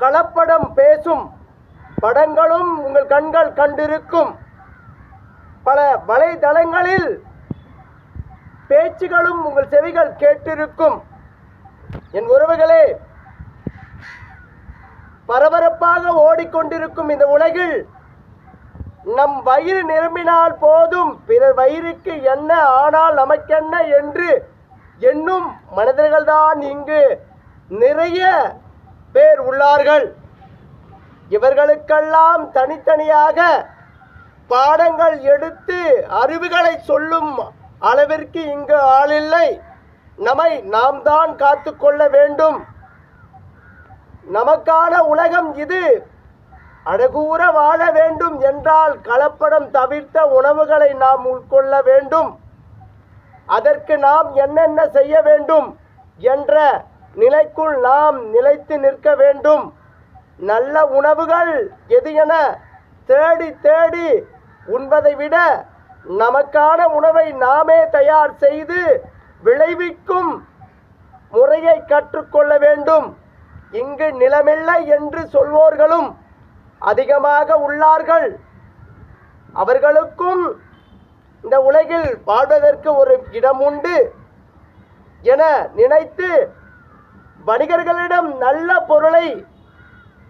கலப்படம் பேசும் படங்களும் உங்கள் கண்கள் கண்டிருக்கும். பல வலைதளங்களில் பேச்சுகளும் உங்கள் செவிகள் கேட்டிருக்கும். என் உறவுகளே, பரபரப்பாக ஓடிக்கொண்டிருக்கும் இந்த உலகில் நம் வயிறு நிரம்பினால் போதும், பிறர் வயிறுக்கு என்ன ஆனால் நமக்கென்ன என்று எண்ணும் மனிதர்கள்தான் இங்கு நிறைய பேர் உள்ளார்கள். இவர்களுக்கெல்லாம் தனித்தனியாக பாடங்கள் எடுத்து அறிவுகளை சொல்லும் அளவிற்கு இங்கு ஆளில்லை. நம்மை நாம் தான் காத்து கொள்ள வேண்டும். நமக்கான உலகம் இது. அழகூற வாழ வேண்டும் என்றால் கலப்படம் தவிர்த்த உணவுகளை நாம் உட்கொள்ள வேண்டும். அதற்கு நாம் என்னென்ன செய்ய வேண்டும் என்ற நிலைக்குள் நாம் நிலைத்து நிற்க வேண்டும். நல்ல உணவுகள் எது என தேடி தேடி உண்பதை விட நமக்கான உணவை நாமே தயார் செய்து விளைவிக்கும் முறையை கற்றுக்கொள்ள வேண்டும். இங்கு நிலமில்லை என்று சொல்வோர்களும் அதிகமாக உள்ளார்கள். அவர்களுக்கும் இந்த உலகில் வாழ்வதற்கு ஒரு இடம் உண்டு என நினைத்து வணிகர்களிடம் நல்ல பொருளை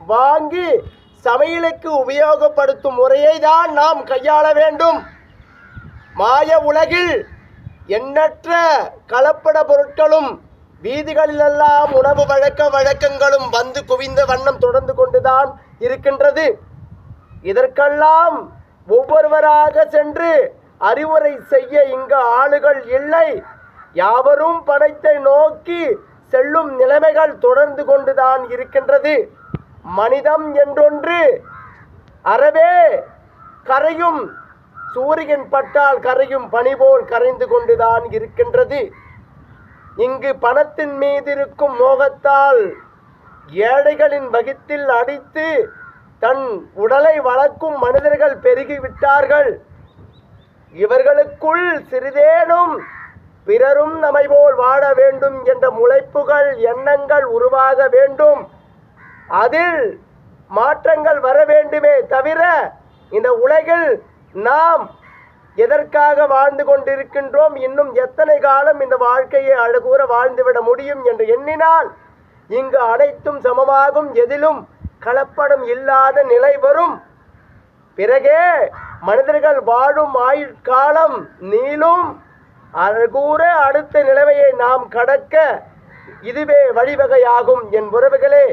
வாங்கி சமையலுக்கு உபயோகப்படுத்தும் முறையை தான் நாம் கையாள வேண்டும். மாய உலகில் எண்ணற்ற கலப்பட பொருட்களும் வீதிகளிலெல்லாம் உணவு வழக்கங்களும் வந்து குவிந்த வண்ணம் தொடர்ந்து கொண்டுதான் இருக்கின்றது. இதற்கெல்லாம் ஒவ்வொருவராக சென்று அறிவுரை செய்ய இங்கு ஆளுகள் இல்லை. யாவரும் பணத்தை நோக்கி செல்லும் நிலைமைகள் தொடர்ந்து கொண்டுதான் இருக்கின்றது. மனிதம் என்றொன்று அறவே கரையும், சூரியன் பட்டால் கரையும் பனி போல் கரைந்து கொண்டுதான் இருக்கின்றது. இங்கு பணத்தின் மீது இருக்கும் மோகத்தால் ஏழைகளின் வகித்தில் அடித்து தன் உடலை வளர்க்கும் மனிதர்கள் பெருகிவிட்டார்கள். இவர்களுக்குள் சிறிதேனும் பிறரும் நம்மை போல் வாழ வேண்டும் என்ற முளைப்புகள் எண்ணங்கள் உருவாக வேண்டும். அதில் மாற்றங்கள் வர வேண்டுமே தவிர இந்த உலகில் நாம் எதற்காக வாழ்ந்து கொண்டிருக்கின்றோம், இன்னும் எத்தனை காலம் இந்த வாழ்க்கையை அழகூற வாழ்ந்துவிட முடியும் என்று எண்ணினால் இங்கு அனைத்தும் சமமாகும். எதிலும் கலப்படம் இல்லாத நிலை வரும். பிறகே மனிதர்கள் வாழும் ஆயுட்காலம் நீளும். அழகூற அடுத்த நிலைமையை நாம் கடக்க இதுவே வழிவகையாகும். என் உறவுகளே,